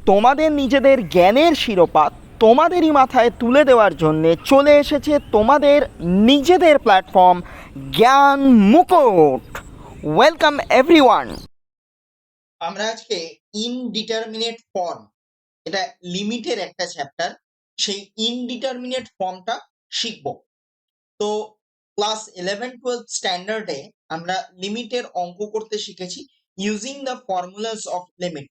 তোমাদের নিজেদের জ্ঞানের শিরোপা তোমাদেরই মাথায় তুলে দেওয়ার জন্যে চলে এসেছে তোমাদের নিজেদের প্ল্যাটফর্ম জ্ঞান মুকুট। Welcome everyone. আমরা আজকে ইনডিটারমিনেট ফর্ম, এটা লিমিটের একটা চ্যাপ্টার, সেই ইনডিটারমিনেট ফর্মটা শিখব। তো ক্লাস 11-12 স্ট্যান্ডার্ডে আমরা লিমিটের অঙ্ক করতে শিখেছি using the formulas of limit.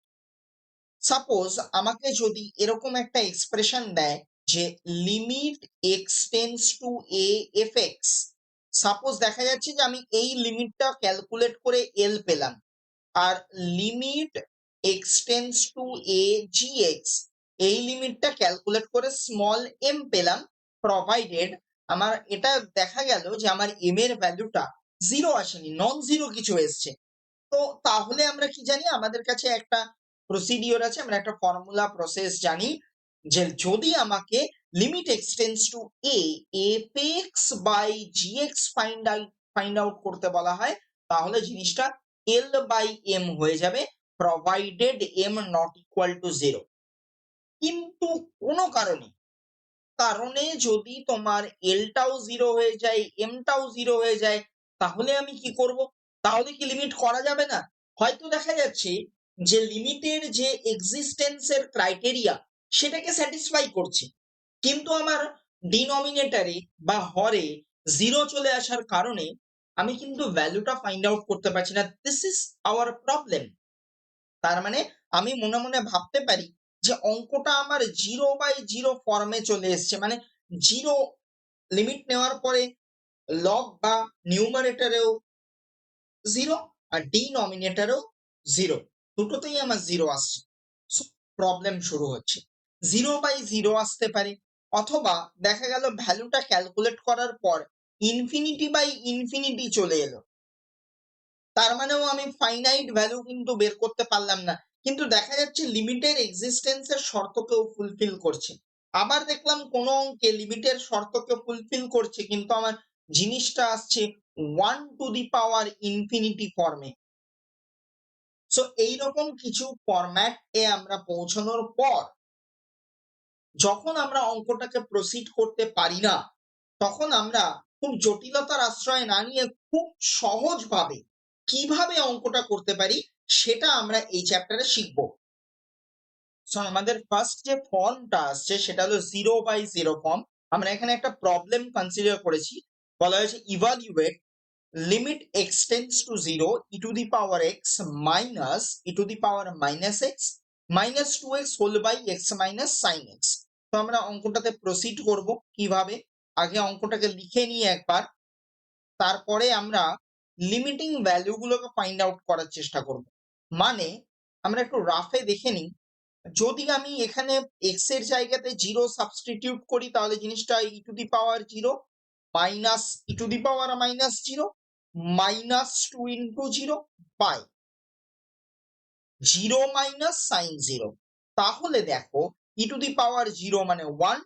Suppose আমাকে যদি এরকম একটা এক্সপ্রেশন দেয় যে limit x tends to a f x, suppose দেখা যাচ্ছে যে আমি এই লিমিটটা ক্যালকুলেট করে এল পেলাম, আর limit x tends to a g x, এই লিমিটটা ক্যালকুলেট করে স্মল এম পেলাম, প্রভাইডেড আমার এটা দেখা গেল যে আমার এম এর ভ্যালুটা জিরো আসেনি, নন জিরো কিছু এসছে। তো তাহলে আমরা কি জানি, আমাদের কাছে একটা প্রসিডিওর আছে, আমরা একটা ফর্মুলা প্রসেস জানি যে যদি আমাকে limit x tends to a f x by g x find out করতে বলা হয়, তাহলে জিনিসটা এল বাই এম হয়ে যাবে, provided am not equal to zero. কিন্তু কোনো কারণে যদি তোমার এলটাও জিরো হয়ে যায়, এমটাও জিরো হয়ে যায়, তাহলে আমি কি করব? তাহলে কি লিমিট করা যাবে না? হয়তো দেখা যাচ্ছে যে লিমিটের যে এক্সিস্টেন্সের ক্রাইটেরিয়া সেটাকে স্যাটিসফাই করছে, কিন্তু আমার ডিনোমিনেটরে বা হরে জিরো চলে আসার কারণে আমি কিন্তু ভ্যালুটা ফাইন্ড আউট করতে পারছি না। This is our problem. তার মানে আমি মনে মনে ভাবতে পারি যে অঙ্কটা আমার জিরো বাই জিরো ফর্মে চলে এসছে, মানে জিরো লিমিট নেওয়ার পরে লগ বা নিউমারেটরেও জিরো আর ডিনোমিনেটরেও জিরো, দুটোতেই আমার জিরো আসছে। প্রবলেম শুরু হচ্ছে। জিরো বাই জিরো আসতে পারে, অথবা দেখা গেল ভ্যালুটা ক্যালকুলেট করার পর ইনফিনিটি বাই ইনফিনিটি চলে এলো, তার মানেও আমি ফাইনাইট ভ্যালু কিন্তু বের করতে পারলাম না, কিন্তু দেখা যাচ্ছে লিমিটের এক্সিস্টেন্সের শর্তকেও ফুলফিল করছে। আবার দেখলাম কোন অঙ্কে লিমিটের শর্তকে ফুলফিল করছে, কিন্তু আমার জিনিসটা আসছে 1 টু দি পাওয়ার ইনফিনিটি ফর্মে। সো এইরকম কিছু ফরম্যাটে আমরা পৌঁছানোর পর যখন আমরা অঙ্কটাকে প্রসিড করতে পারি না, তখন আমরা খুব জটিলতার আশ্রয় না নিয়ে খুব সহজভাবে কিভাবে অঙ্কটা করতে পারি সেটা আমরা এই চ্যাপ্টারে শিখব। সো আমাদের ফার্স্ট যে ফর্মটা আসছে সেটা হলো জিরো বাই জিরো ফর্ম। আমরা এখানে একটা প্রবলেম কনসিডার করেছি, বলা হয়েছে evaluate limit x tends to zero e to the power x minus e to the power minus x minus two x whole by x minus sine x. তো আমরা অঙ্কটাতে proceed করব কিভাবে, আগে অঙ্কটাকে লিখে নিয়ে একবার, তারপরে আমরা লিমিটিং ভ্যালুগুলোকে ফাইন্ড আউট করার চেষ্টা করব। মানে আমরা একটু রাফে দেখে নিই, যদি আমি এখানে এক্স এর জায়গাতে জিরো সাবস্টিটিউট করি তাহলে জিনিসটা e to the power zero minus e to the power minus zero minus two into zero by zero minus sine zero. তাহলে দেখো e to the power zero মানে one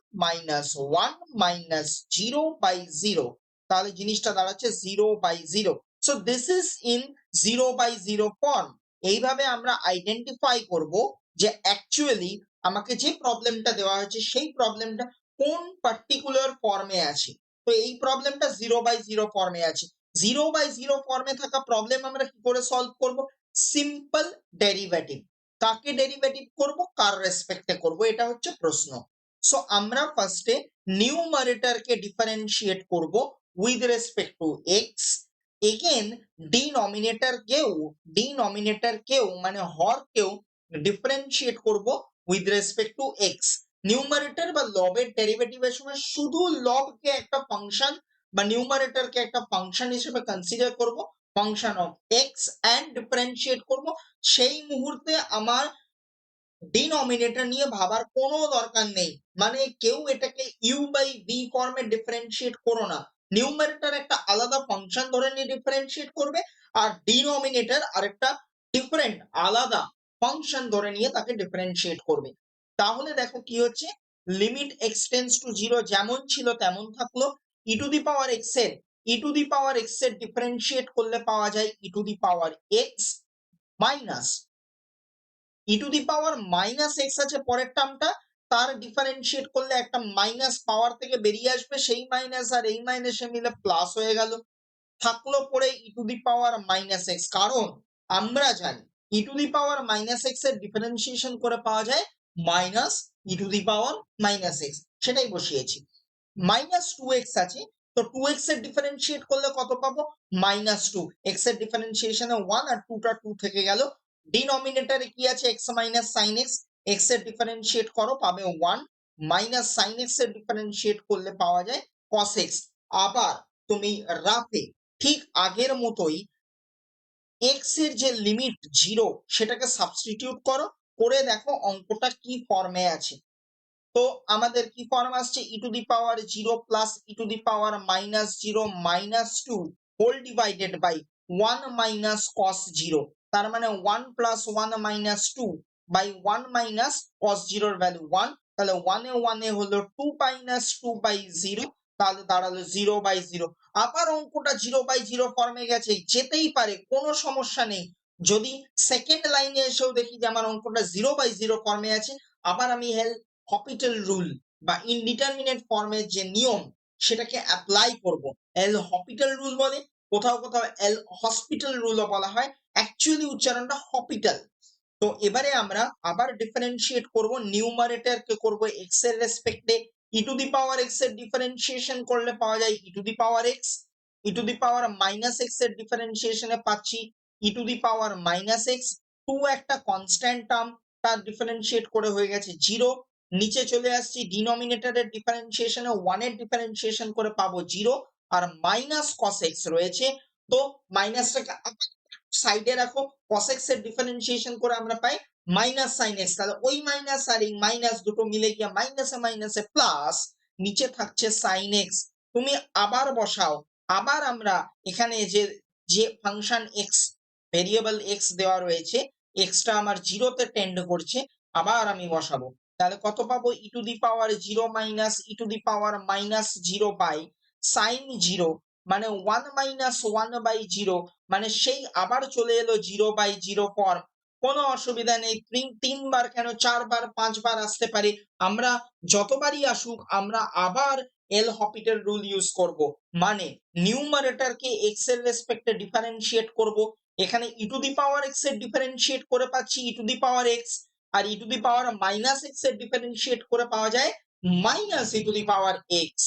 minus zero by zero, তাহলে জিনিসটা দাঁড়াচ্ছে zero by zero. So this is in zero by zero form. এইভাবে আমরা identify করব যে অ্যাকচুয়ালি আমাকে যে প্রবলেমটা দেওয়া হয়েছে সেই প্রবলেমটা কোন পার্টিকুলার ফর্মে আছে। তো এই প্রবলেমটা জিরো বাই জিরো ফর্মে আছে। জিরো বাই জিরো ফর্মে থাকা প্রবলেম আমরা কি করে সলভ করব? Simple derivative. কাকে ডেরিভেটিভ করব, কার রেসপেক্টে করব, এটা হচ্ছে প্রশ্ন। সো আমরা ফার্স্টে নিউমারেটরকে ডিফারেন্সিয়েট করব with respect to x, again ডিনোমিনেটরকেও মানে হরকেও ডিফারেন্সিয়েট করব with respect to x. Numerator বা লবের ডেরিভেটিভের সময় শুধু লবকে একটা ফাংশন বা নিউমারেটরকে একটা ফাংশন হিসেবে কনসিডার করব, function of x, and differentiate করব। সেই মুহূর্তে আমার ডিনোমিনেটর নিয়ে ভাবার কোনো দরকার নেই, মানে কেউ এটাকে ইউ বাই ভি ফর্মে ডিফারেন্সিয়েট করো না। নিউমারেটর একটা আলাদা ফাংশন ধরে নিয়ে ডিফারেন্সিয়েট করবে, আর ডিনোমিনেটর আরেকটা ডিফারেন্ট আলাদা ফাংশন ধরে নিয়ে তাকে ডিফারেন্সিয়েট করবে। তাহলে দেখো কি হচ্ছে, limit x tends to zero যেমন ছিল তেমন থাকলো, e to the power x এর ডিফারেন্সিয়েট করলে পাওয়া যায় e to the power x minus e to the power minus x আছে পরের টার্মটা, তার ডিফারেন্সিয়েট করলে একটা মাইনাস পাওয়ার থেকে বেরিয়ে আসবে, সেই মাইনাস আর এই মাইনাসে মিলে প্লাস হয়ে গেল, থাকলো পরে e to the power minus x. কারণ আমরা জানি e to the power minus x এর ডিফারেন্সিয়েশন করে পাওয়া যায় minus e to the power minus x, সেটাই বসিয়েছি। মাইনাস টু এক্স আছে, তো টু এক্স এর ডিফারেন্সিয়েট করলে কত পাবো, মাইনাস টু। এক্স এর ডিফারেন্সিয়েশনে ওয়ান আর টুটা টু থেকে গেল। ডিনোমিনেটরে কি আছে, x minus sine x, x এর ডিফারেন্সিয়েট করো পাবে ওয়ান, মাইনাস সাইন এক্স এর ডিফারেন্সিয়েট করলে পাওয়া যায় কস এক্স। আবার তুমি রাফে ঠিক আগের মতোই এক্স এর যে লিমিট জিরো সেটাকে সাবস্টিটিউট করো, করে দেখো অঙ্কটা কি ফর্মে আছে। তো আমাদের কি ফর্ম আসছে, e to the power zero plus e to the power minus zero minus two whole divided by one minus cos zero. তার মানে one plus one minus two by one minus cos জিরোর value one, তাহলে ওয়ানে হলো two minus two by zero, তাহলে দাঁড়ালো zero by zero. আবার অঙ্কটা জিরো বাই জিরো ফর্মে গেছে, যেতেই পারে, কোনো সমস্যা নেই। যদি সেকেন্ড লাইনে এসেও দেখি যে আমার অঙ্কটা জিরো বাই জিরো ফর্মে আছে, আবার আমি হপিটাল রুল বা ইনডিটারমিনেট ফর্মের যে নিয়ম সেটাকে অ্যাপ্লাই করব। এল হপিটাল রুল বলে, কোথাও কোথাও এল হসপিটাল রুলও বলা হয়, অ্যাকচুয়ালি উচ্চারণটা হপিটাল। তো এবারে আমরা আবার ডিফারেন্সিয়েট করব, নিউমারেটরকে করব এক্স এর রেসপেক্টে, e to the power x এর ডিফারেন্সিয়েশন করলে পাওয়া যায় e to the power x, e to the power minus x এর ডিফারেন্সিয়েশনে পাচ্ছি e to the power minus x, two একটা কনস্ট্যান্ট টার্ম, তার ডিফারেন্সিয়েট করে হয়ে গেছে জিরো। নিচে চলে আসছি ডিনোমিনেটরের ডিফারেন্সিয়েশনে ওয়ান এর ডিফারেন্সিয়েশন করে পাবো জিরো, আর মাইনাস কস এক্স রয়েছে, তো মাইনাসটাকে সাইডে রাখো, cos x এর ডিফারেন্সিয়েশন করে আমরা পাই মাইনাস sin x, তাহলে ওই মাইনাস আর এই মাইনাস দুটো মিলে গিয়ে মাইনাসে মাইনাসে প্লাস, নিচে থাকছে sin x। তুমি আবার বসাও, আবার আমরা এখানে যে যে ফাংশন x, ভেরিয়েবল x দেওয়া রয়েছে, x টা আমার জিরোতে টেন্ড করছে, আবার আমি বসাবো, তাহলে কত পাবো, e to the power zero minus e to the power minus zero by sine zero, মানে one minus one by zero, মানে সেই আবার চলে এলো জিরো বাই জিরো ফর্ম। কোনো অসুবিধা নেই, তিনবার কেন, চারবার পাঁচবার আসতে পারে, আমরা যতবারই আসুক আমরা আবার এল হপিটাল রুল ইউজ করব, মানে নিউমারেটরকে এক্স এর রেসপেক্টে ডিফারেন্সিয়েট করব। এখানে e to the power x এর ডিফারেন্সিয়েট করে পাচ্ছি e to the power x, আর e to the power minus x এর ডিফারেন্সিয়েট করে পাওয়া যায় minus e to the power x,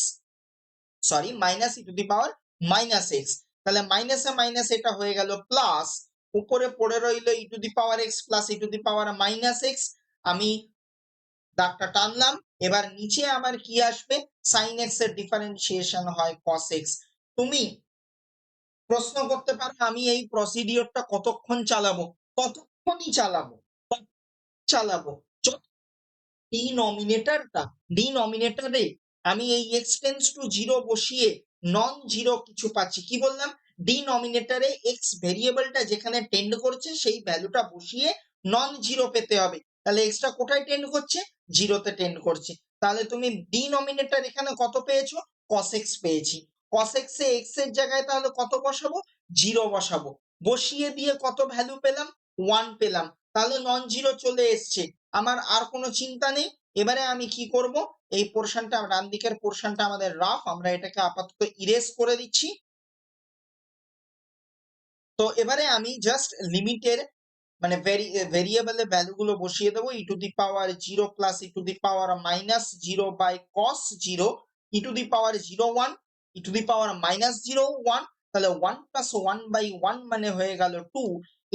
sorry minus e to the power minus x. তাহলে মাইনাসে মাইনাস এটা হয়ে গেল প্লাস, উপরে পড়ে রইল e to the power x plus e to the power minus x, আমি দাগটা টানলাম। এবার নিচে আমার কি আসবে, সাইন এক্স এর ডিফারেন্সিয়েশন হয় কস এক্স। তুমি প্রশ্ন করতে পারো আমি এই প্রসিডিওরটা কতক্ষণ চালাবো, কতক্ষণই চালাবো ডিনোমিনেটরে আমি এই এক্স টেন্ডস টু জিরো বসিয়ে নন জিরো কিছু পাচ্ছি। কি বললাম, ডিনোমিনেটরে এক্স ভেরিয়েবলটা যেখানে টেন্ড করছে সেই ভ্যালুটা বসিয়ে নন জিরো পেতে হবে। তাহলে এক্সটা কোথায় টেন্ড করছে, জিরোতে টেন্ড করছে। তাহলে তুমি ডিনোমিনেটর এখানে কত পেয়েছো, cos x পেয়েছি। cos x এ x এর জায়গায় তাহলে কত বসাবো, জিরো বসাবো, বসিয়ে দিয়ে কত ভ্যালু পেলাম, ওয়ান পেলাম, তাহলে নন জিরো চলে এসছে, আমার আর কোনো চিন্তা নেই। এবারে আমি কি করব, এই পোর্শনটা, ডান দিকের পোর্শনটা আমাদের রাফ, আমরা এটাকে আপাতত ইরেজ করে দিচ্ছি। তো এবারে আমি জাস্ট লিমিটের মানে ভেরিয়েবলের ভ্যালুগুলো বসিয়ে দেবো, e to the power zero plus e to the power minus zero by cos zero, e to the power zero one, e to the power minus zero one, তাহলে one plus one by one মানে হয়ে গেল two,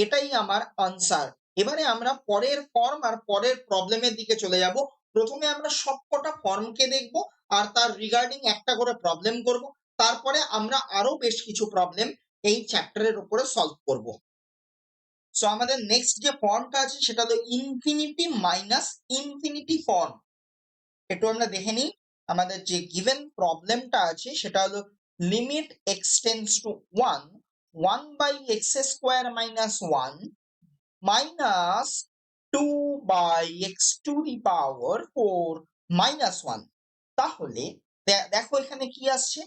এটাই আমার answer. এবারে আমরা পরের form আর পরের প্রবলেমের দিকে চলে যাব। প্রথমে আমরা সবকটা ফর্মকে দেখব আর তার রিগার্ডিং একটা করে প্রবলেম করব, তারপরে আমরা আরো বেশ কিছু প্রবলেম এই চ্যাপ্টারের উপরে সলভ করব। সো আমাদের নেক্সট যে ফর্মটা আছে সেটা হলো ইনফিনিটি মাইনাস ইনফিনিটি ফর্ম। একটু আমরা দেখে নিই, আমাদের যে গিভেন প্রবলেমটা আছে সেটা হলো limit x tends to one, one by x square minus one minus two by x to the power four minus one. তাহলে দেখো এখানে কি আসছে,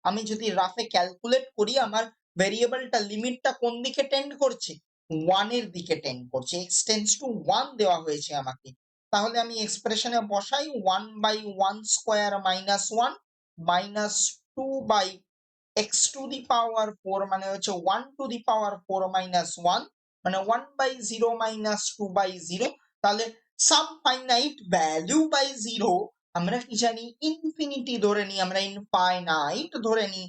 আমি যদি রাফে ক্যালকুলেট করি আমার ভেরিয়েবলটা লিমিটটা কোন দিকে টেন্ড করছে, ওয়ানের দিকে টেন্ড করছে, এক্স টেন্ডস টু ওয়ান দেওয়া হয়েছে আমাকে। তাহলে আমি এক্সপ্রেশনে বসাই 1/1² minus 1 minus 2 x to the power 4 মানে হচ্ছে 1 টু দি পাওয়ার 4 মাইনাস 1 মানে 1/0 মাইনাস 2/0। তাহলে সাম ফাইনাইট ভ্যালু বাই 0 আমরা কি জানি, ইনফিনিটি ধরে নিই, আমরা ইনফাইনাইট ধরে নিই।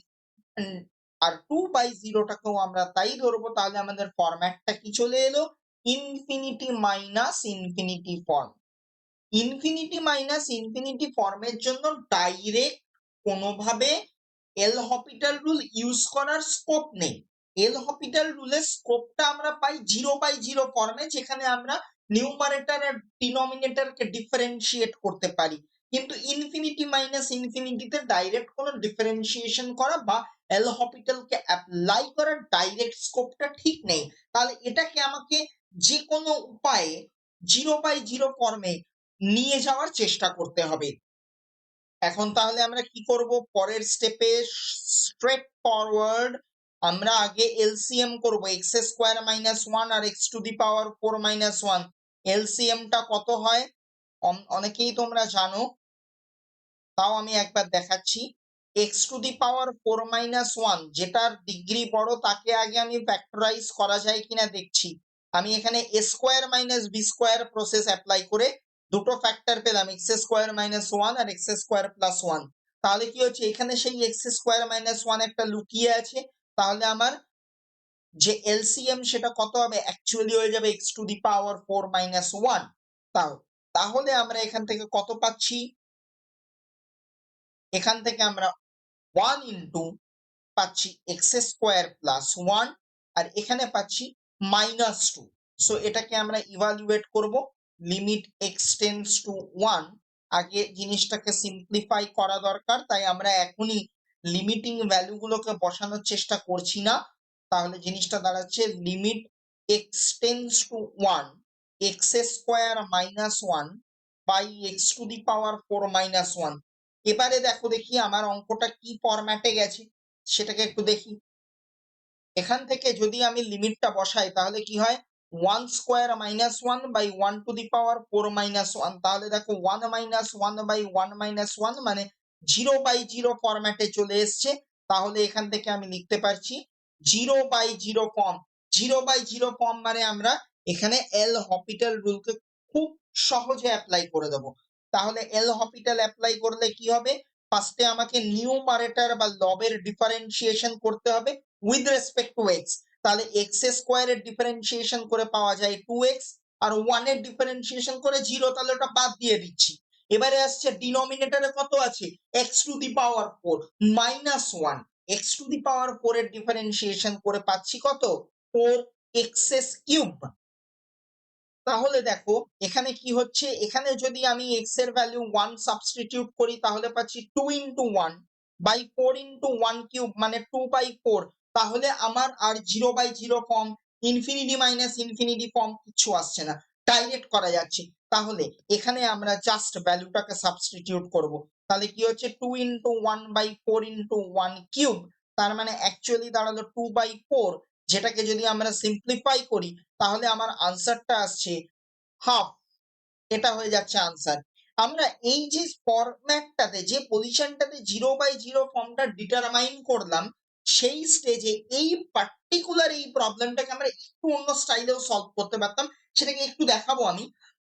আর 2/0টাকেও আমরা তাই ধরবো। তাহলে আমাদের ফরম্যাটটা কি চলে এলো, infinity minus infinity form. Infinity minus infinity ফর্মের জন্য ডাইরেক্ট কোনোভাবে এল হপিটাল রুল ইউজ করার স্কোপ নেই। এল হপিটাল রুলের স্কোপটা আমরা পাই 0/0 ফর্মে, যেখানে আমরা নিউমারেটর আর ডিনোমিনেটরকে ডিফারেন্সিয়েট করতে পারি। কিন্তু ইনফিনিটি মাইনাস ইনফিনিটিতে ডাইরেক্ট কোনো ডিফারেন্সিয়েশন করা বা এল হপিটালকে অ্যাপ্লাই করার ডাইরেক্ট স্কোপটা ঠিক নেই। তাহলে এটাকে আমাকে যে কোনো উপায়ে 0/0 ফর্মে নিয়ে যাওয়ার চেষ্টা করতে হবে। এখন তাহলে আমরা কি করব, পরের স্টেপে স্ট্রেট ফরওয়ার্ড আমরা আগে এলসিএম করব, x² মাইনাস 1 আর x to the power 4 minus 1। এলসিএমটা কত হয় অনেকেই তোমরা জানো, তাও আমি একবার দেখাচ্ছি। x to the power 4 minus 1 যেটার ডিগ্রি বড় তাকে আগে আমি ফ্যাক্টরাইজ করা যায় কিনা দেখছি। আমি এখানে a² minus b² process apply করে দুটো ফ্যাক্টর পেলাম, x² মাইনাস 1 আর x² প্লাস 1। তাহলে কি হচ্ছে, এখানে সেই x² মাইনাস 1 একটা লুকিয়ে আছে। তাহলে আমার যে এলসিএম সেটা কত হবে, অ্যাকচুয়ালি হয়ে যাবে x to the power 4 minus 1। তাহলে আমরা এখান থেকে কত পাচ্ছি, এখান থেকে আমরা 1 ইন্টু পাচ্ছি x² প্লাস 1 আর এখানে পাচ্ছি মাইনাস 2। সো এটাকে আমরা ইভালুয়েট করব, লিমিট x টেন্ডস টু 1। আগে জিনিসটাকে সিম্পলিফাই করা দরকার, তাই আমরা এখনই লিমিটিং ভ্যালুগুলোকে বসানোর চেষ্টা করছি না। তাহলে জিনিসটা দাঁড়াচ্ছে limit x tends to 1 x² minus 1 by x to the power 4 minus 1। এবারে দেখো দেখি আমার অঙ্কটা কি ফরম্যাটে গেছে সেটাকে একটু দেখি। এখান থেকে যদি আমি লিমিটটা বসাই তাহলে কি হয়, 1² minus 1 by 1 to the power 4 minus 1। তাহলে দেখো 1 মাইনাস 1 বাই 1 মাইনাস 1 মানে 0/0 ফরম্যাটে চলে এসছে। তাহলে এখান থেকে আমি লিখতে পারছি 0/0 ফর্ম। 0/0 ফর্ম মানে আমরা এখানে এল হপিটাল রুলকে খুব সহজে অ্যাপ্লাই করে দেবো। তাহলে এল হপিটাল অ্যাপ্লাই করলে কি হবে, ফার্স্টে আমাকে নিউমারেটর বা লবের ডিফারেন্সিয়েশন করতে হবে উইথ রেসপেক্ট টু এক্স। তাহলে x² এর ডিফারেন্সিয়েশন করে পাওয়া যায় 2x আর 1 এর ডিফারেন্সিয়েশন করে 0, তাহলে ওটা বাদ দিয়ে দিচ্ছি। এবারে আসছে ডিনোমিনেটরে কত আছে, x to the power 4 minus 1। x to the power 4 এর ডিফারেন্সিয়েশন করে পাচ্ছি কত, 4x³ তাহলে দেখো এখানে কি হচ্ছে, এখানে যদি আমি x এর ভ্যালু 1 সাবস্টিটিউট করি তাহলে পাচ্ছি 2 ইন্টু 1 বাই 4 ইন্টু 1³ মানে 2/4। তাহলে আমার আর 0/0 form, infinity minus infinity form কিছু আসছে না, ডাইরেক্ট করা যাচ্ছে। তাহলে এখানে আমরা জাস্ট ভ্যালুটাকে সাবস্টিটিউট করব। তাহলে কি হচ্ছে, 2 ইন্টু 1/4 ইন্টু 1³ তার মানে অ্যাকচুয়ালি দাঁড়ালো 2/4, যেটাকে যদি আমরা সিম্পলিফাই করি তাহলে আমার আনসারটা আসছে হাফ। এটা হয়ে যাচ্ছে আনসার। আমরা এই যে ফরম্যাটটাতে যে পজিশনটাতে 0/0 ফর্মটা ডিটারমাইন করলাম, সেই স্টেজে এই পার্টিকুলার এই প্রবলেমটাকে আমরা একটু অন্য স্টাইলেও সলভ করতে পারতাম, সেটাকে একটু দেখাবো আমি।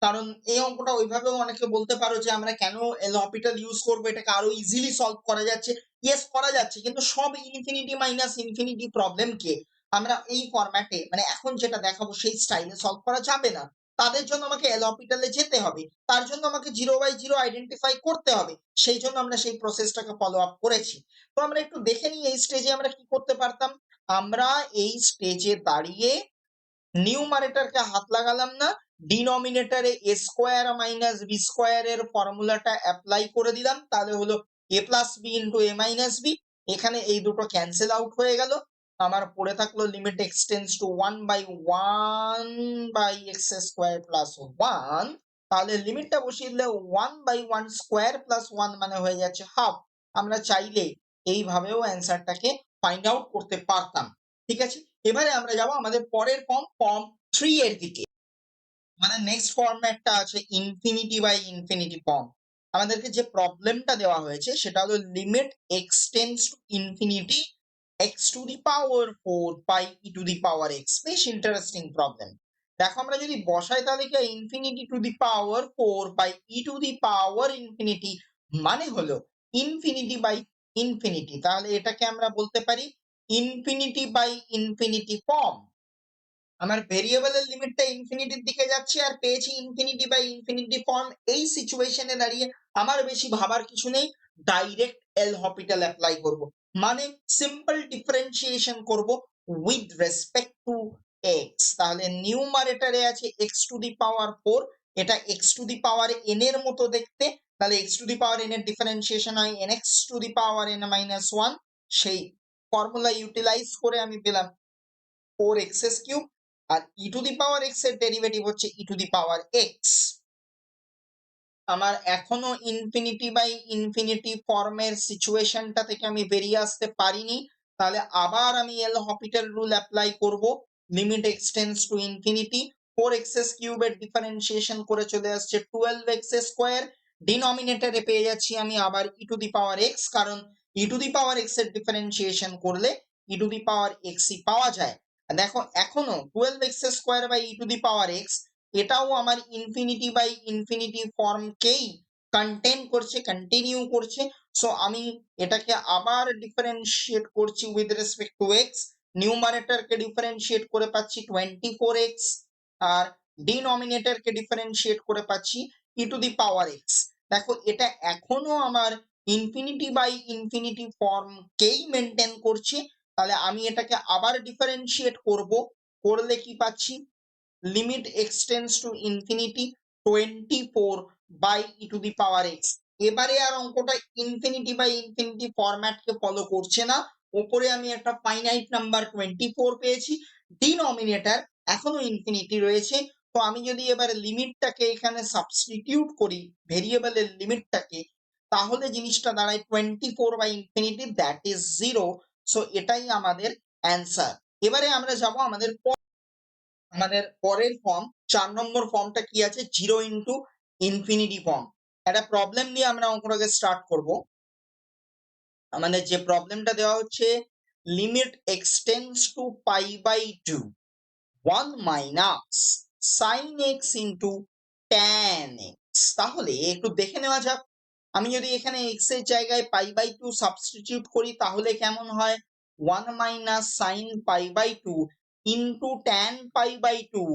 কারণ এই অঙ্কটা ওইভাবেও অনেকে বলতে পারো যে আমরা কেন এল হপিটাল ইউজ করবো, এটাকে আরো ইজিলি সলভ করা যাচ্ছে। ইয়েস করা যাচ্ছে, কিন্তু সব ইনফিনিটি মাইনাস ইনফিনিটি প্রবলেমকে আমরা এই ফরম্যাটে মানে এখন যেটা দেখাবো সেই স্টাইলে সলভ করা যাবে না। তাদের জন্য আমাকে এল হপিটালে যেতে হবে, তার জন্য আমাকে 0/0 আইডেন্টিফাই করতে হবে, সেই জন্য আমরা সেই প্রসেসটাকে ফলো আপ করেছি। তো আমরা একটু দেখে নিই এই স্টেজে আমরা কি করতে পারতাম। আমরা এই স্টেজে দাঁড়িয়ে নিউমারেটরকে হাত লাগালাম না, ডিনোমিনেটরে a² মাইনাস b² এর ফর্মুলাটা অ্যাপ্লাই করে দিলাম। তাহলে হলো a plus B into a minus B. এখানে এই দুটো ক্যান্সেল আউট হয়ে গেল, আমার পড়ে থাকলো limit x tends to 1/1 by x² plus 1। তাহলে লিমিটটা বসিয়ে দিলে 1/1² প্লাস 1 মানে হয়ে যাচ্ছে হাফ। আমরা চাইলে এইভাবেও অ্যান্সারটাকে ফাইন্ড আউট করতে পারতাম। ঠিক আছে, এবারে আমরা যাব আমাদের পরের ফর্ম 3 এর দিকে। আমাদের নেক্সট ফরম্যাটটা আছে ইনফিনিটি বাই ইনফিনিটি ফর্ম। আমাদেরকে যে প্রবলেমটা দেওয়া হয়েছে সেটা হলো limit x tends to infinity x to the power 4 by e to the power x। বেশ ইন্টারেস্টিং প্রবলেম। দেখো আমরা যদি বসাই তাহলে কি infinity to the power 4 by e to the power infinity মানে হলো ইনফিনিটি বাই ইনফিনিটি, তাহলে এটাকে আমরা বলতে পারি ইনফিনিটি বাই ইনফিনিটি ফর্ম। আমার ভেরিয়েবলের লিমিটটা ইনফিনিটির দিকে যাচ্ছে আর পেয়েছি ইনফিনিটি বাই ইনফিনিটি ফর্ম। এই সিচুয়েশনে দাঁড়িয়ে আমার বেশি ভাবার কিছু নেই, ডাইরেক্ট এল হপিটাল অ্যাপ্লাই করব, মানে সিম্পল ডিফারেন্সিয়েশন করব উইথ রেসপেক্ট টু এক্স। তাহলে নিউমারেটরে আছে এক্স টু দি পাওয়ার 4, এটা x to the power n এর মতো দেখতে, তাহলে x to the power n এর ডিফারেন্সিয়েশন হয় n x to the power n minus 1। সেই ফর্মুলা ইউটিলাইজ করে আমি পেলাম 4x³ আর e to the power x এর ডেরিভেটিভ হচ্ছে e to the power x. আমার এখনো ইনফিনিটি বাই ইনফিনিটি ফর্মের সিচুয়েশনটা থেকে আমি বেরিয়ে আসতে পারিনি, তাহলে আবার আমি এল হপিটাল রুল অ্যাপ্লাই করব। Limit x tends to infinity, 4x³ এর ডিফারেন্সিয়েশন করে চলে আসছে 12x², ডিনোমিনেটরে পেয়ে যাচ্ছি আমি আবার ই টু দি পাওয়ার এক্স, কারণ ই টু দি পাওয়ার এক্স এর ডিফারেন্সিয়েশন করলে ই টু দি পাওয়ার এক্সই পাওয়া যায়। দেখো এখনো 12x² by e to the power x এটাও আমার ইনফিনিটি বাই ইনফিনিটি ফর্মকেই কন্টেন করছে, কন্টিনিউ করছে। সো আমি এটাকে আবার ডিফারেন্সিয়েট করছি উইথ রেসপেক্ট টু এক্স। নিউমারেটরকে ডিফারেন্সিয়েট করে পাচ্ছি 24x আর ডিনোমিনেটরকে ডিফারেন্সিয়েট করে পাচ্ছি e to the power x. দেখো এটা এখনো আমার ইনফিনিটি বাই ইনফিনিটি ফর্মকেই মেনটেন করছে, তাহলে আমি এটাকে আবার ডিফারেন্সিয়েট করব, করলে কি পাচ্ছি limit x tends to infinity 24 by e to the power x. এবারে আর অঙ্কটা ইনফিনিটি বাই ইনফিনিটি ফরম্যাটকে ফলো করছে না, উপরে আমি একটা ফাইনাইট নাম্বার 24 পেয়েছি, ডিনোমিনেটর এখনো ইনফিনিটি রয়েছে। তো আমি যদি এবার লিমিটটাকে এখানে সাবস্টিটিউট করি ভেরিয়েবলের লিমিটটাকে, তাহলে জিনিসটা দাঁড়ায় 24 by infinity, that is 0। So এটাই আমাদের অ্যান্সার। এবারে আমরা যাব আমাদের পরের ফর্ম 4 নম্বর ফর্মটা কি আছে, 0 ইন্টু ইনফিনিটি ফর্ম। একটা প্রবলেম দিয়ে আমরা অঙ্কটাকে স্টার্ট করব। আমাদের যে প্রবলেমটা দেওয়া হচ্ছে limit x tends to pi by 2 1 minus sine x into tan x. তাহলে একটু দেখে নেওয়া যাক, আমি যদি এখানে এক্স এর জায়গায় পাই বাই 2 সাবস্টিটিউট করি তাহলে কেমন হয়, 1 minus sine pi by 2 into tan pi by 2।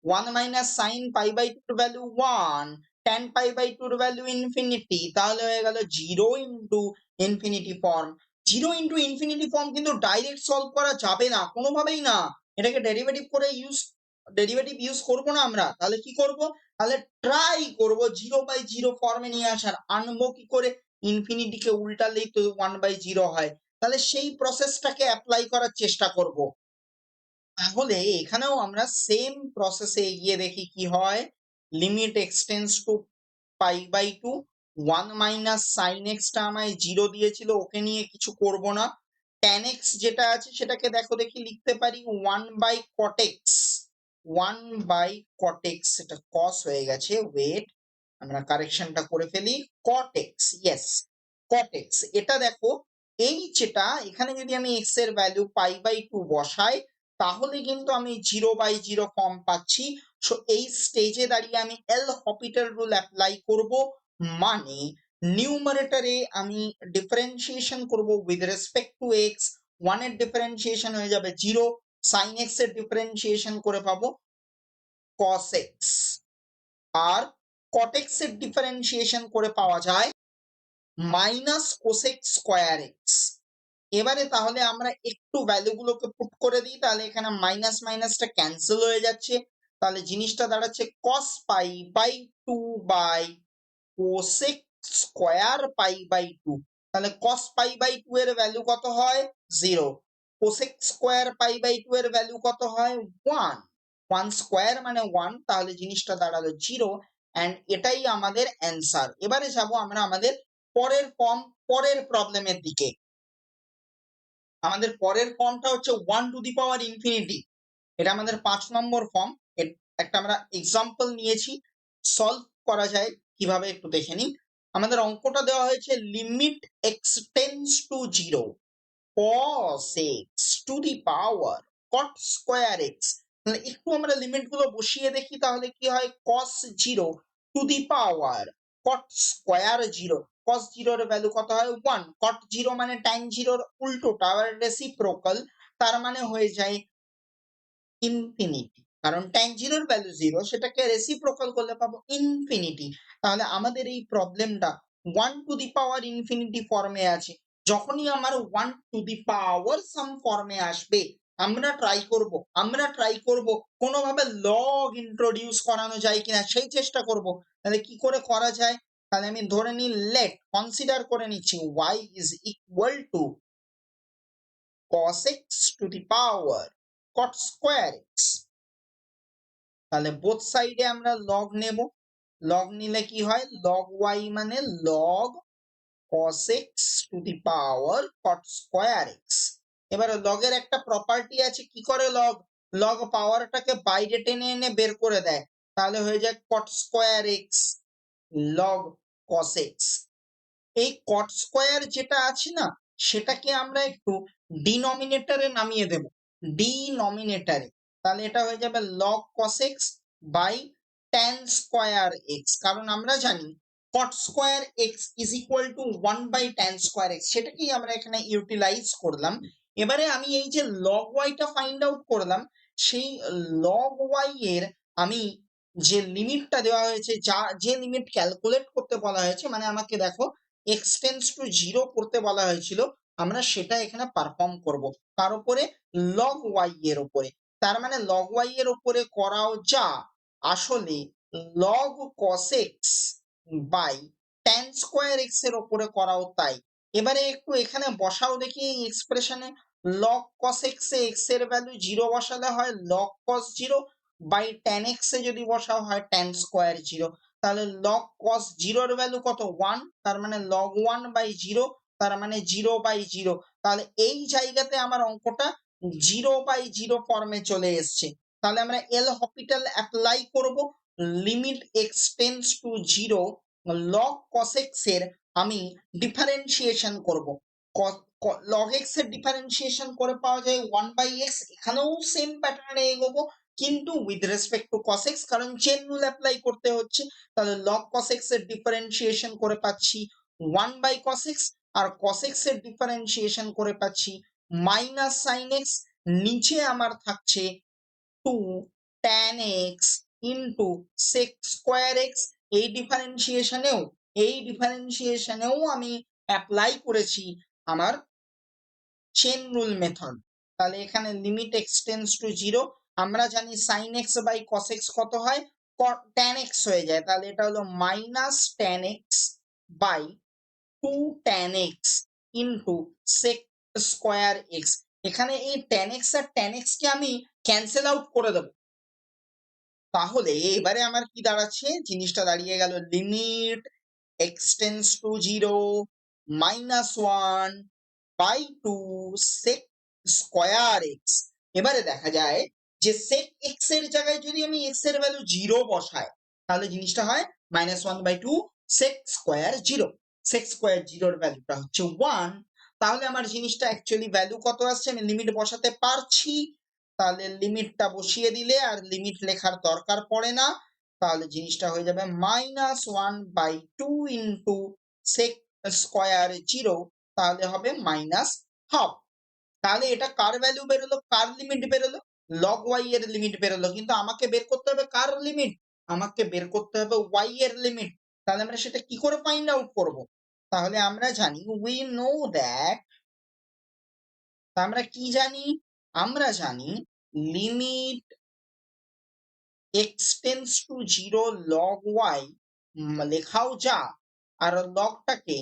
1 minus sine pi by 2 এর ভ্যালু 1, ট্যান পাই বাই 2 এর ভ্যালু ইনফিনিটি, তাহলে হয়ে গেল 0 into infinity form. 0 into infinity form কিন্তু ডাইরেক্ট সলভ করা যাবে না কোনোভাবেই না, এটাকে ডেরিভেটিভ ইউজ করবো না আমরা। তাহলে কি করব, তাহলে ট্রাই করব 0/0 ফর্মে নিয়ে আসার। আনবো কি করে, ইনফিনিটিকে উল্টালেই তো 1/0 হয়, তাহলে সেই প্রসেসটাকে অ্যাপ্লাই করার চেষ্টা করব। তাহলে এখানেও আমরা সেম প্রসেসে এগিয়ে দেখি কি হয়। Limit x tends to pi by 2, 1 minus sine এক্সটা আমায় 0 দিয়েছিল, ওকে নিয়ে কিছু করব না। ট্যান এক্স যেটা আছে সেটাকে দেখো দেখি লিখতে পারি 1/cot x, 1/cot x, এটা cos হয়ে গেছে, ওয়েট আমরা কারেকশনটা করে ফেলি, cot x, yes cot x। এটা দেখো এই যেটা এখানে যদি আমি x এর ভ্যালু পাই বাই 2 বসাই তাহলে কিন্তু আমি 0/0 ফর্ম পাচ্ছি। সো এই স্টেজে দাঁড়িয়ে আমি এল হপিটাল রুল অ্যাপ্লাই করব, মানে নিউমারেটরে আমি ডিফারেন্সিয়েশন করব উইথ রেসপেক্ট টু এক্স, 1 এর ডিফারেন্সিয়েশন হয়ে যাবে 0, সাইন এক্স এর ডিফারেন্সিয়েশন করে পাবো cos x, আর cot x এর ডিফারেন্সিয়েশন করে পাওয়া যায় মাইনাস কোসেক স্কোয়ার এক্স। এবারে তাহলে আমরা একটু ভ্যালুগুলোকে পুট করে দিই, তাহলে এখানে মাইনাস মাইনাসটা ক্যান্সেল হয়ে যাচ্ছে, তাহলে জিনিসটা দাঁড়াচ্ছে cos pi by 2 by cosec square pi by 2। তাহলে cos পাই বাই 2 এর ভ্যালু কত হয় 0, কোসেক স্কোয়ার পাই বাই 2 এর ভ্যালু কত হয় 1, 1 স্কোয়ার মানে 1, তাহলে জিনিসটা দাঁড়ালো 0 এন্ড এটাই আমাদের অ্যান্সার। এবারে যাব আমরা আমাদের পরের প্রবলেমের দিকে। আমাদের পরের ফর্মটা হচ্ছে 1⁻∞। এটা আমাদের 5 নম্বর ফর্ম। একটা আমরা এক্সাম্পল নিয়েছি, সলভ করা যায় কিভাবে একটু দেখে নিন। আমাদের অঙ্কটা দেওয়া হয়েছে limit x tends to 0 cos x to the power cot square x। তাহলে একটু আমরা লিমিট গুলো বসিয়ে দেখি, তাহলে কি হয়, cos 0 two the power cot square 0। cos 0 এর ভ্যালু কত হয় 1, cot 0 মানে tan 0 এর উল্টোটা আবার রেসিপ্রোকাল, তার মানে হয়ে যায় ইনফিনিটি। কারণ tan 0 এর ভ্যালু 0, সেটাকে রেসিপ্রোকাল করলে পাবো ইনফিনিটি। তাহলে আমাদের এই প্রবলেমটা 1⁻∞ ফর্মে আছে। যখনই আমার 1 সাম ফর্মে আসবে, আমরা ট্রাই করব কোনোভাবে লগ ইন্ট্রোডিউস করানো যায় কিনা সেই চেষ্টা করব। তাহলে কি করে করা যায়, তাহলে আমি ধরে নিই, কনসিডার করে নিচ্ছি y is equal two cos x to the power cot square x। তাহলে বোথ সাইডে আমরা লগ নেব। লগ নিলে কি হয়, লগ y মানে log cos x to the power cot square x। এবারে লগের একটা প্রপার্টি আছে, কি করে লগ পাওয়ারটাকে বাইরে টেনে এনে বের করে দেয়। তাহলে হয়ে যায় cot square x log cos x। এই cot স্কয়ার যেটা আছে না, সেটাকে আমরা একটু ডিনোমিনেটরে নামিয়ে দেব, ডিনোমিনেটরে। তাহলে এটা হয়ে যাবে log cos x by tan square x। কারণ আমরা জানি cot square x is equal to 1 tan square x, সেটাকেই আমরা এখানে ইউটিলাইজ করলাম। এবারে আমি এই যে log y টা ফাইন্ড আউট করলাম, সেই log y এর আমি যে লিমিটটা দেওয়া হয়েছে, যে লিমিট ক্যালকুলেট করতে বলা হয়েছে, মানে আমাকে দেখো x টেন্ডস টু 0 করতে বলা হয়েছিল, আমরা সেটা এখানে পারফর্ম করব তার উপরে, log y এর উপরে। তার মানে log y এর উপরে করাও যা আসলে log cos x by tan square x এর উপরে করাও তাই। এবারে একটু এখানে বসাও দেখি এই এক্সপ্রেশনে, log cos x এ x এর ভ্যালু 0 বসালে হয় log cos 0 by tan x এ যদি বসাও হয় tan স্কয়ার 0। তাহলে log cos 0 এর ভ্যালু কত 1, তার মানে log 1 বাই 0, তার মানে 0 বাই 0। তাহলে এই জায়গাতে আমার অঙ্কটা 0 বাই 0 ফর্মে চলে এসছে। তাহলে আমরা এল হপিটাল অ্যাপ্লাই করব, limit x tends to 0 log cos x এর আমি ডিফারেন্সিয়েশন করব। log x এর ডিফারেন্সিয়েশন করে পাওয়া যায় 1/x। এখানেও সেম প্যাটার্নে এগোবো, কিন্তু with respect two cos x, কারণ চেন রুল অ্যাপ্লাই করতে হচ্ছে। তাহলে log cos x এর ডিফারেন্সিয়েশন করে পাচ্ছি 1/cos x, আর cos x এর ডিফারেন্সিয়েশন করে পাচ্ছি মাইনাস sin x। নিচে আমার থাকছে 2 tan x into sec square x। এই ডিফারেন্সিয়েশনেও আমি অ্যাপ্লাই করেছি আমার চেন রুল মেথড। তাহলে এখানে লিমিট x টেন্ডস টু 0, আমরা জানি sin x by cos x কত হয়, tan x হয়ে যায়। তাহলে এটা হলো minus tan x by 2 tan x into sec square x। এখানে এই tan x আর tan x কে আমি ক্যান্সেল আউট করে দেব। তাহলে এবারে আমার কি দাঁড়াচ্ছে, জিনিসটা দাঁড়িয়ে গেল limit x tends to 0 minus 1 by 2 sec square x। এবারে দেখা যায় যে sec x এর জায়গায় যদি আমি x এর ভ্যালু 0 বসাই, তাহলে জিনিসটা হয় minus 1/2 sec square 0। sec square 0 এর ভ্যালুটা হচ্ছে 1। তাহলে আমার জিনিসটা অ্যাকচুয়ালি ভ্যালু কত আসছে, আমি লিমিট বসাতে পারছি। তাহলে লিমিটটা বসিয়ে দিলে আর লিমিট লেখার দরকার পড়ে না। তাহলে জিনিসটা হয়ে যাবে -1/2 ইন্টু sec স্কয়ার 0, তাহলে হবে -1/2। তাহলে এটা কার ভ্যালু বেরোলো, কার লিমিট বেরোলো, log y এর লিমিট বেরোলো। কিন্তু আমাকে বের করতে হবে কার লিমিট, আমাকে বের করতে হবে y এর লিমিট। তাহলে আমরা সেটা কি করে ফাইন্ড আউট করব, তাহলে আমরা জানি উই নো দ্যাট, আমরা কি জানি, আমরা জানি limit x tends to 0 log y লেখাও যা, আর লগটাকে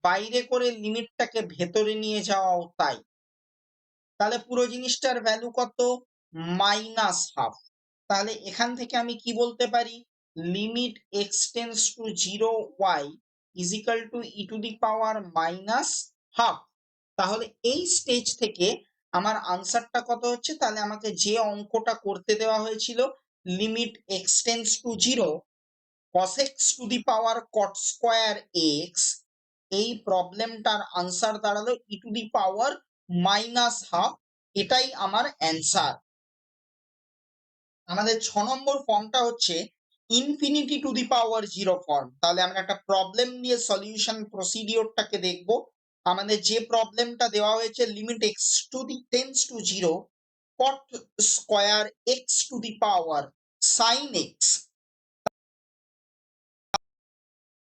বাইরে করে লিমিটটাকে ভেতরে নিয়ে যাওয়াও তাই। তাহলে পুরো জিনিসটার ভ্যালু কত, -1/2। তাহলে এখান থেকে আমি কি বলতে পারি, limit x tends to 0 y is equal to e to the power -1/2। তাহলে এই স্টেজ থেকে আমার আনসারটা কত হচ্ছে, তাহলে আমাকে যে অঙ্কটা করতে দেওয়া হয়েছিল limit x tends to 0 cos x to the power cot square x, এই প্রবলেমটার আনসার দাঁড়ালো ই টু দি পাওয়ার -12, এটাই আমার অ্যান্সার। আমাদের 6 নম্বর ফর্মটা হচ্ছে infinity to the power 0 form. তাহলে আমরা একটা প্রবলেম দিয়ে সলিউশন প্রসিডিওরটাকে দেখব। আমাদের যে প্রবলেমটা দেওয়া হয়েছে limit x to the tense to 0 cot square x to the power sine x.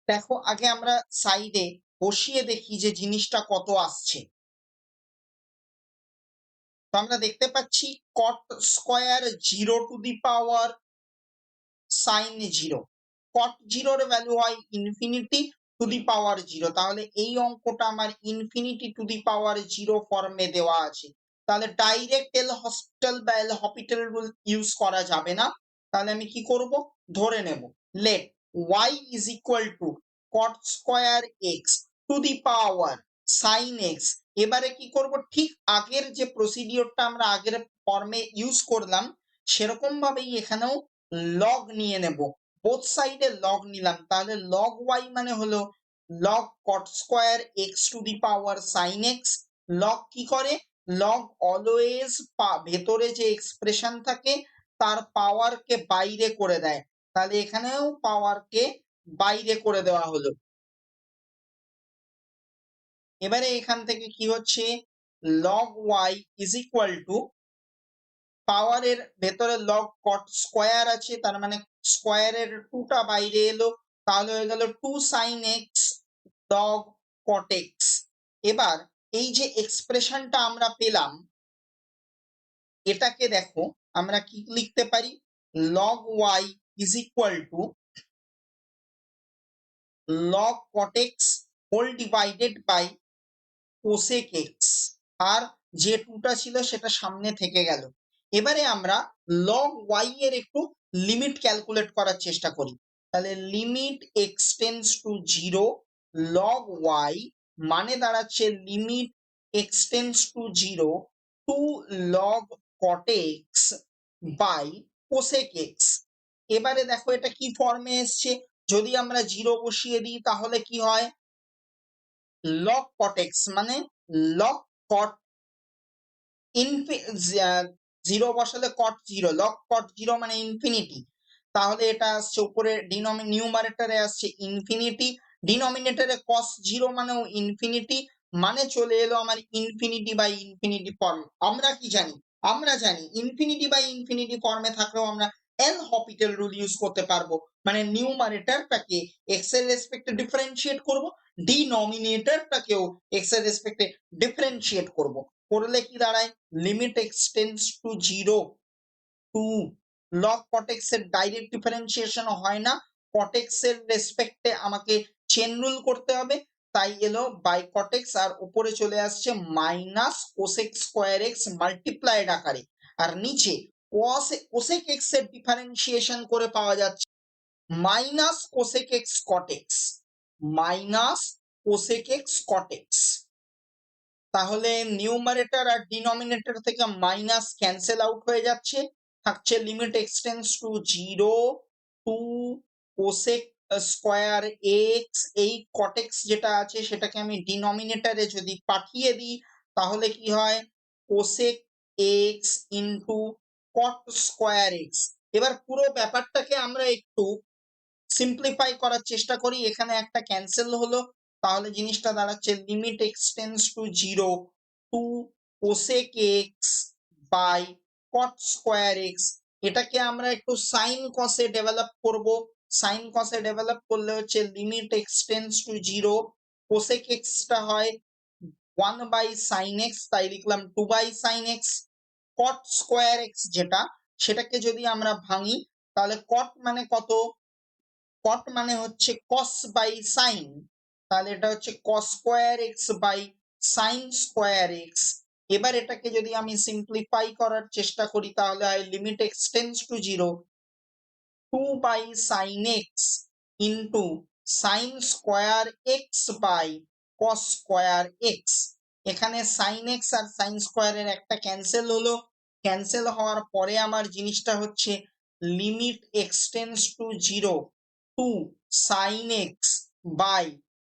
দেখো আগে আমরা সাইডে বসিয়ে দেখি যে জিনিসটা কত আসছে। তো আমরা দেখতে পাচ্ছি cot square 0 two the power sign 0, cot 0 এর ভ্যালু হয় ইনফিনিটি টু দি পাওয়ার 0, তাহলে এই অঙ্কটা আমার ইনফিনিটি টু দি পাওয়ার 0 ফর্মে দেওয়া আছে। তাহলে ডাইরেক্ট এল হসপিটাল বা এল হপিটাল রুল ইউজ করা যাবে না। তাহলে আমি কি করব, ধরে নেব let y is equal to cot square x to the power sine x. এবারে কি করব, ঠিক আগের যে প্রসিডিওরটা আমরা আগের ফর্মে ইউজ করলাম সেরকম ভাবেই এখানেও লগ নিয়ে নেব, বোথ সাইডে লগ নিলাম। তাহলে লগ ওয়াই মানে হলো log caught square x to the power sine x. Log কি করে, লগ অলওয়েজ ভেতরে যে এক্সপ্রেশন থাকে তার পাওয়ারকে বাইরে করে দেয়, তাহলে এখানেও পাওয়ারকে বাইরে করে দেওয়া হলো। এবারে এখান থেকে কি হচ্ছে, log y is equal to পাওয়ারের ভেতরে লগ কট স্কোয়ার আছে, তার মানে স্কোয়ারের 2টা বাইরে এলো, তাহলে হয়ে গেল 2 sine x log cot x. এবার এই যে এক্সপ্রেশনটা আমরা পেলাম এটাকে দেখো আমরা কি লিখতে পারি, log y is equal to log cot x whole divided by cosec x, আর যে 2টা ছিল সেটা সামনে থেকে গেল। এবারে আমরা লগ ওয়াই এর একটু লিমিট ক্যালকুলেট করার চেষ্টা করি। তাহলে limit x tends to 0 log y মানে দাঁড়াচ্ছে limit x tends to 0 two log cot x by cosec x. এবারে দেখো এটা কি ফর্মে এসছে, যদি আমরা 0 বসিয়ে দিই তাহলে কি হয়, লগ কট এক্স মানে লগ কট 0 বসালে কট 0, লগ কট 0 মানে ইনফিনিটি, তাহলে এটা আসছে উপরে নিউমারেটরে আসছে ইনফিনিটি, ডিনোমিনেটরে cos 0 মানেও ইনফিনিটি, মানে চলে এলো আমার ইনফিনিটি বাই ইনফিনিটি ফর্ম। আমরা কি জানি, আমরা জানি ইনফিনিটি বাই ইনফিনিটি ফর্মে থাকলেও আমরা এল হপিটাল রুল ইউজ করতে পারবো, মানে নিউমারেটরটাকে এক্স এর রেসপেক্টে ডিফারেন্সিয়েট করব, ডিনোমিনেটরটাকেও এক্স এর রেসপেক্টে ডিফারেন্সিয়েট করব। করলে কি দাঁড়ায়, limit x tends to 0 two log cot x এর ডাইরেক্ট ডিফারেন্সিয়েশন হয় না, কট এক্স এর রেসপেক্টে আমাকে চেন রুল করতে হবে, তাই এলো বাই কট এক্স, আর উপরে চলে আসছে minus cosec square x multiplied আকারে, আর নিচে কোসেক এক্স এর ডিফারেন্সিয়েশন করে পাওয়া যাচ্ছে minus cosec x cot x, minus cosec x cot x. তাহলে নিউমারেটর আর ডিনোমিনেটর থেকে মাইনাস ক্যান্সেল আউট হয়ে যাচ্ছে, থাকছে limit x tends to 0 two cosec square x. এই কট এক্স যেটা আছে সেটাকে আমি ডিনোমিনেটরে যদি পাঠিয়ে দিই তাহলে কি হয়, cosec x into cot square x. এবার পুরো ব্যাপারটাকে আমরা একটু সিম্পলিফাই করার চেষ্টা করি, এখানে একটা ক্যান্সেল হলো, তাহলে জিনিসটা দাঁড়াচ্ছে limit x tends to 0 two cosec x by cot square x. এটাকে আমরা একটু সাইন কসে ডেভেলপ করব, সাইন কসে ডেভেলপ করলে হচ্ছে limit x tends to 0 cosec এক্সটা হয় 1 বাই সাইন এক্স, তাই লিখলাম 2 by sine x. Cot square x যেটা, সেটাকে যদি আমরা ভাঙি তাহলে কট মানে কত, কট মানে হচ্ছে কস বাই সাইন, তাহলে এটা হচ্ছে cos square x by sine square x. এবার এটাকে যদি আমি সিম্পলিফাই করার চেষ্টা করি তাহলে হয় limit x tends to 0 2 by sine x into sine square x by cos square x. এখানে সাইন এক্স আর সাইন স্কোয়ারের একটা ক্যান্সেল হলো, ক্যান্সেল হওয়ার পরে আমার জিনিসটা হচ্ছে limit x tends to 0 two sine x by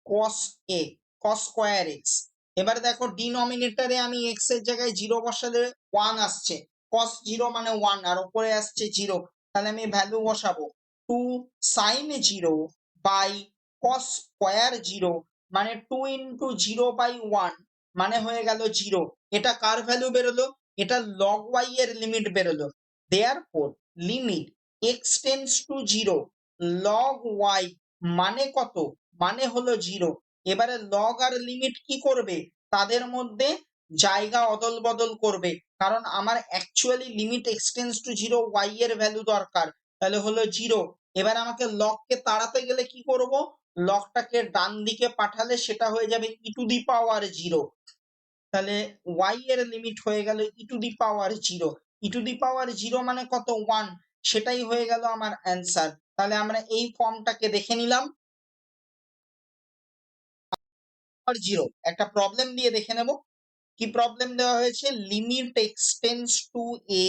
cos এ কস স্কোয়ার এক্স। এবার দেখো ডিনোমিনেটরে আমি এক্স এর জায়গায় 0 বসালে 1 আসছে, কস 0 মানে 1 আর উপরে আসছে 0, তাহলে আমি ভ্যালু বসাবো 2 সাইন 0 বাই কস স্কোয়ার 0 মানে 2 ইন্টু 0 বাই 1 মানে হয়ে গেল 0। এটা কার ভ্যালু বেরোলো? এটা লগ ওয়াই এর লিমিট বেরোলো। Therefore limit x tends to 0 log y মানে কত? মানে হলো 0। এবারে লগ আর লিমিট কি করবে? তাদের মধ্যে জায়গা অদল বদল করবে, কারণ আমার actually limit x tends to 0 y এর ভ্যালু দরকার, তাহলে হলো 0। এবার আমাকে লগকে তাড়াতে গেলে কি করব? লগটাকে ডান দিকে পাঠালে সেটা হয়ে যাবে ই টু দি পাওয়ার 0, তাহলে y এর লিমিট হয়ে গেল ই to the power 0। E to the পাওয়ার 0 মানে কত? 1, সেটাই হয়ে গেল আমার অ্যান্সার। তাহলে আমরা এই ফর্মটাকে দেখে নিলাম। 0 একটা প্রবলেম দিয়ে দেখে নেব কি প্রবলেম দেওয়া হয়েছে। Limit x tends to a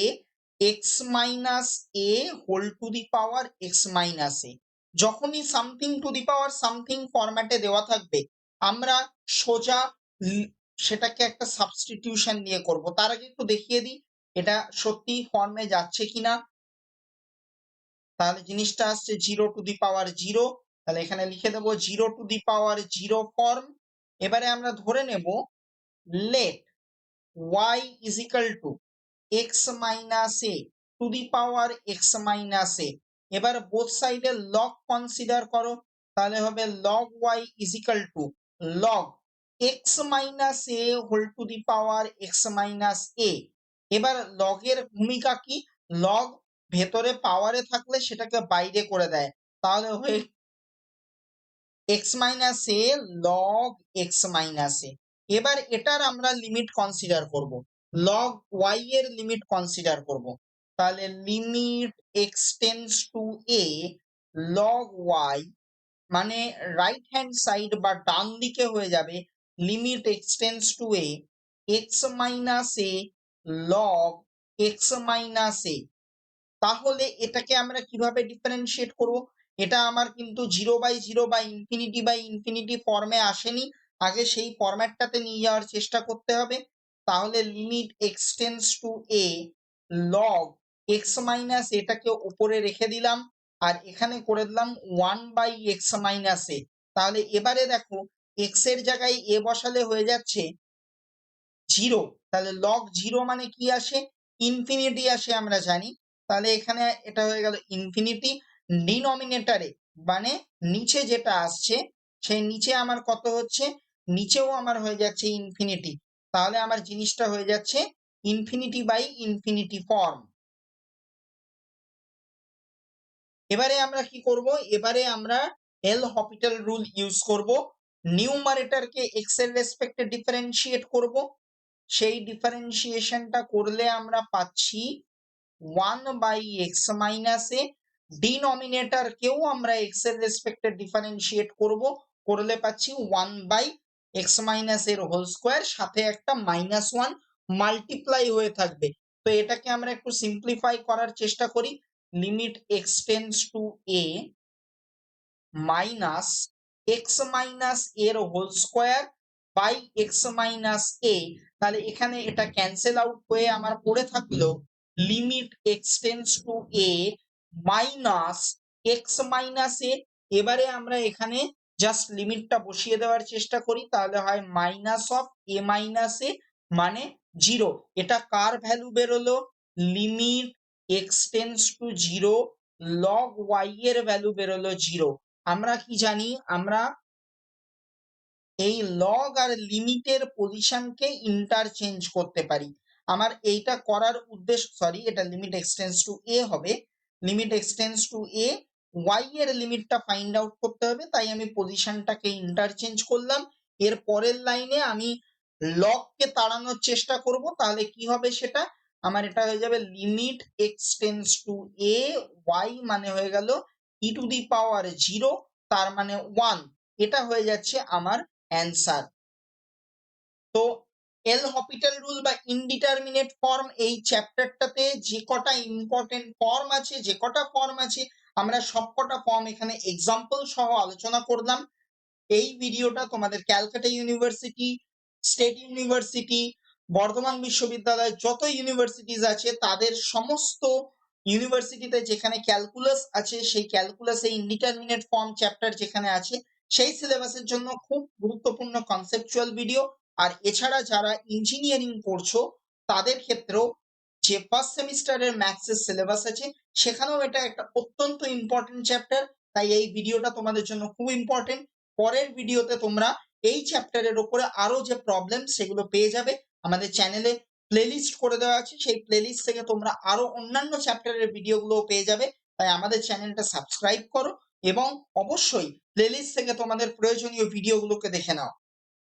x minus a whole to the power x minus a. যখনই something to the power something ফরম্যাটে দেওয়া থাকবে আমরা সোজা সেটাকে একটা সাবস্টিটিউশন দিয়ে করব। তার আগে একটু দেখিয়ে দিই এটা সত্যি ফর্মে যাচ্ছে কিনা। তাহলে জিনিসটা আসছে 0 টু দি পাওয়ার 0, তাহলে এখানে লিখে দেবো 0 টু দি পাওয়ার 0 ফর্ম। এবারে আমরা ধরে নেব let y is equal to x minus a to the power x minus a। এবার বোথ সাইডে লগ কনসিডার করো, তাহলে হবে log y is equal to log x minus a whole to the power x minus a। এবার লগের ভূমিকা কি? Log ভেতরে পাওয়ারে থাকলে সেটাকে বাইরে করে দেয়, তাহলে হয়ে x minus a log x minus a। এবার এটার আমরা লিমিট কনসিডার করব, log y এর লিমিট কনসিডার করব। তাহলে limit x tends to a log y মানে রাইট হ্যান্ড সাইড বা ডান দিকে হয়ে যাবে limit x tends to a x minus a log x minus a। তাহলে এটাকে আমরা কিভাবে ডিফারেন্সিয়েট করব? এটা আমার কিন্তু 0/0 বা ইনফিনিটি ফর্মে আসেনি, আগে সেই ফরম্যাটটাতে নিয়ে যাওয়ার চেষ্টা করতে হবে। তাহলে limit x tends to a log x minus এটাকে উপরে রেখে দিলাম আর এখানে করে দিলাম 1/x মাইনাস a। তাহলে এবারে দেখো x এর জায়গায় a বসালে হয়ে যাচ্ছে 0, তাহলে log 0 মানে কি আসে? ইনফিনিটি আসে আমরা জানি, তাহলে এখানে এটা হয়ে গেল ইনফিনিটি। ডিনোমিনেটরে মানে নিচে যেটা আসছে সেই নিচে আমার কত হচ্ছে? নিচেও আমার হয়ে যাচ্ছে ইনফিনিটি, তাহলে আমার জিনিসটা হয়ে যাচ্ছে ইনফিনিটি বাই ইনফিনিটি ফর্ম। এবারে আমরা কি করব? এবারে আমরা এল হপিটাল রুল ইউজ করব। নিউমারেটরকে এক্স এর রেসপেক্টে ডিফারেন্সিয়েট করব, সেই ডিফারেন্সিয়েশনটা করলে আমরা পাচ্ছি 1/x মাইনাস এ। ডিনোমিনেটরকেও আমরা এক্স এর রেসপেক্টে ডিফারেন্সিয়েট করব, করলে পাচ্ছি 1/x মাইনাস এর হোল স্কোয়ার, সাথে একটা -1 মাল্টিপ্লাই হয়ে থাকবে। তো এটাকে আমরা একটু সিম্পলিফাই করার চেষ্টা করি। Limit x tends to a minus x minus এর whole square by x minus a। তাহলে এখানে এটা ক্যান্সেল আউট হয়ে আমার পড়ে থাকলো limit x tends to a minus x minus a। এবারে আমরা এখানে জাস্ট লিমিটটা বসিয়ে দেওয়ার চেষ্টা করি, তাহলে হয় minus of a minus a মানে 0। এটা কার ভ্যালু বেরোলো? Limit x tends to 0 log y এর ভ্যালু বেরোলো 0। আমরা কি জানি? আমরা এই লগ আর লিমিটের পজিশনকে ইন্টারচেঞ্জ করতে পারি। আমার এইটা করার উদ্দেশ্য, সরি এটা লিমিট এক্সটেন্স টু এ হবে, limit x tends two A Y এর লিমিটটা ফাইন্ড আউট করতে হবে, তাই আমি পজিশনটাকে ইন্টারচেঞ্জ করলাম। এর পরের লাইনে আমি লগকে তাড়ানোর চেষ্টা করব, তাহলে কি হবে সেটা আমার এটা হয়ে যাবে limit x tends two A Y মানে হয়ে গেল ই টু দি পাওয়ার 0 তার মানে 1। এটা হয়ে যাচ্ছে আমার অ্যান্সার। তো এল হপিটাল রুল বা ইনডিটারমিনেট ফর্ম এই চ্যাপ্টারটাতে যে কটা ইম্পর্টেন্ট ফর্ম আছে, যে কটা ফর্ম আছে, আমরা সবকটা ফর্ম এখানে এক্সাম্পল সহ আলোচনা করলাম। এই ভিডিওটা তোমাদের Calcutta university, state university, Bardhaman বিশ্ববিদ্যালয়, যত ইউনিভার্সিটিজ আছে তাদের সমস্ত ইউনিভার্সিটিতে যেখানে ক্যালকুলাস আছে, সেই ক্যালকুলাসে ইনডিটারমিনেট ফর্ম চ্যাপ্টার যেখানে আছে, সেই সিলেবাসের জন্য খুব গুরুত্বপূর্ণ কনসেপচুয়াল ভিডিও। আর এছাড়া যারা ইঞ্জিনিয়ারিং পড়ছো তাদের ক্ষেত্রেও যে ফার্স্ট সেমিস্টারের ম্যাথসের সিলেবাস আছে সেখানেও এটা একটা অত্যন্ত ইম্পর্টেন্ট চ্যাপ্টার। তাই এই ভিডিওটা তোমাদের জন্য খুব ইম্পর্টেন্ট। পরের ভিডিওতে তোমরা এই চ্যাপ্টারের উপরে আরো যে প্রবলেম সেগুলো পেয়ে যাবে। আমাদের চ্যানেলে প্লেলিস্ট করে দেওয়া আছে, সেই প্লেলিস্ট থেকে তোমরা আরো অন্যান্য চ্যাপ্টারের ভিডিওগুলো পেয়ে যাবে। তাই আমাদের চ্যানেলটা সাবস্ক্রাইব করো এবং অবশ্যই প্লেলিস্ট থেকে তোমাদের প্রয়োজনীয় ভিডিওগুলোকে দেখে নাও।